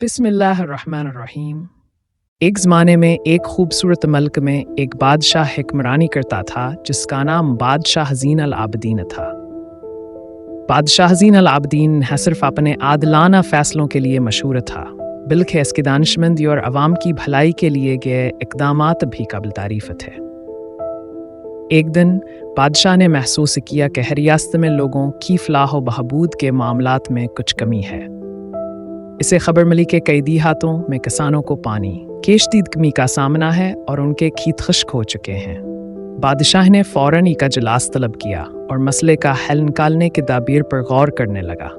बिस्मिल्लाहिर्रहमानिर्रहीम। एक ज़माने में एक खूबसूरत मुल्क में एक बादशाह हुक्मरानी करता था जिसका नाम बादशाह ज़ीन अल आबदीन था। बादशाह ज़ीन अल आबदीन न सिर्फ अपने आदलाना फ़ैसलों के लिए मशहूर था बल्कि इसकी दानिशमंदी और अवाम की भलाई के लिए गए इक़दामात भी काबिल तारीफ़ थे। एक दिन बादशाह ने महसूस किया कि रियासत में लोगों की फ़लाह व बहबूद के मामलात में कुछ कमी है। इसे खबर मिली कि कई देहातों में किसानों को पानी की शदीद कमी का सामना है और उनके खेत खुश्क हो चुके हैं। बादशाह ने फ़ौरन एक इजलास तलब किया और मसले का हल निकालने के तदाबीर पर गौर करने लगा।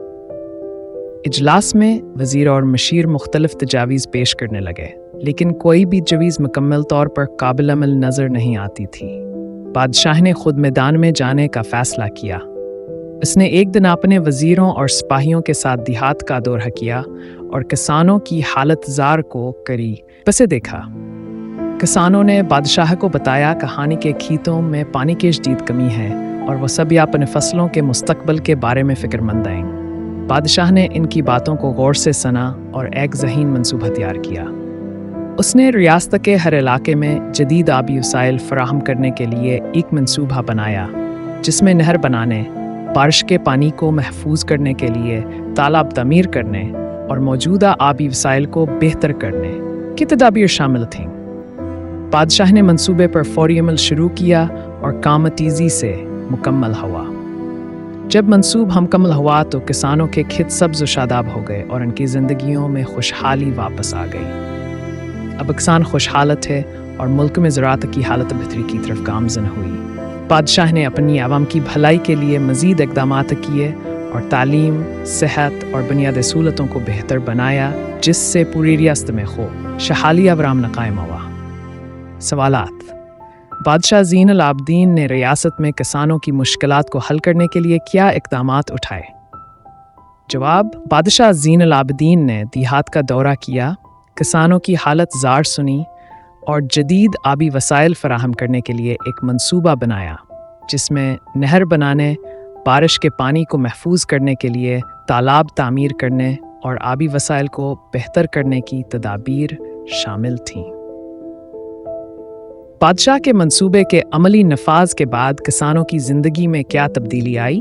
इजलास में वज़ीर और मशीर मुख्तलिफ तजावीज़ पेश करने लगे, लेकिन कोई भी तजवीज़ मुकम्मल तौर पर काबिल अमल नज़र नहीं आती थी। बादशाह ने खुद मैदान में जाने का फ़ैसला किया। इसने एक दिन अपने वज़ीरों और सिपाहियों के साथ देहात का दौरा किया और किसानों की हालत ज़ार को करीब से देखा। किसानों ने बादशाह को बताया कहानी के खेतों में पानी की शदीद कमी है और वो सभी अपने फसलों के मुस्तकबिल के बारे में फ़िक्रमंद हैं। बादशाह ने इनकी बातों को गौर से सुना और एक ज़हीन मंसूबा तैयार किया। उसने रियासत के हर इलाके में जदीद आबी वसाइल फराहम करने के लिए एक मंसूबा बनाया, जिसमें नहर बनाने, बारिश के पानी को महफूज करने के लिए तालाब तामीर करने और मौजूदा आबी वसाइल को बेहतर करने की तदाबीर शामिल थीं। बादशाह ने मंसूबे पर फौरी अमल शुरू किया और काम तेज़ी से मुकम्मल हुआ। जब मंसूबा मुकम्मल हुआ तो किसानों के खेत सब्ज़ व शादाब हो गए और उनकी ज़िंदगियों में खुशहाली वापस आ गई। अब किसान खुशहाल थे और मुल्क में ज़राअत की हालत बेहतरी की तरफ गामज़न हुई। बादशाह ने अपनी आवाम की भलाई के लिए मज़ीद इक़दामात किए और तालीम, सेहत और बुनियादी सहूलतों को बेहतर बनाया, जिससे पूरी रियासत में खुशहाली अवराम कायम हुआ। सवालात: बादशाह ज़ीन अल आबदीन ने रियासत में किसानों की मुश्किलात को हल करने के लिए क्या इक़दामात उठाए? जवाब: बादशाह ज़ीन अल आबदीन ने देहात का दौरा किया, किसानों की हालत ज़ार सुनी और जदीद आबी वसाइल फराहम करने के लिए एक मंसूबा बनाया, जिसमें नहर बनाने, बारिश के पानी को महफूज करने के लिए तालाब तामीर करने और आबी वसाइल को बेहतर करने की तदाबीर शामिल थीं। बादशाह के मंसूबे के अमली नफाज के बाद किसानों की ज़िंदगी में क्या तब्दीली आई?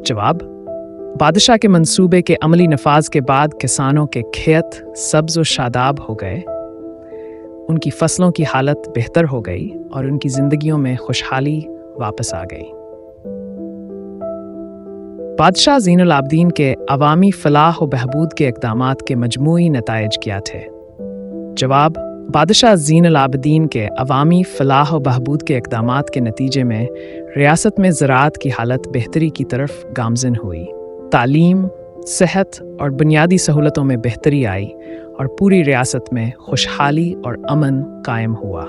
जवाब: बादशाह के मंसूबे के अमली नफाज के बाद किसानों के खेत सब्ज़ व शादाब हो गए, उनकी फसलों की हालत बेहतर हो गई और उनकी ज़िंदगियों में खुशहाली वापस आ गई। बादशाह ज़ीन अल आबदीन के अवामी फ़लाह व बहबूद के इक़दामात के मजमूई नताइज क्या थे? जवाब: बादशाह ज़ीन अल आबदीन के अवामी फ़लाह व बहबूद के इक़दामात के नतीजे में रियासत में ज़राअत की हालत बेहतरी की तरफ गामज़न हुई। तालीम, सेहत और बुनियादी सहूलतों में बेहतरी आई और पूरी रियासत में खुशहाली और अमन कायम हुआ।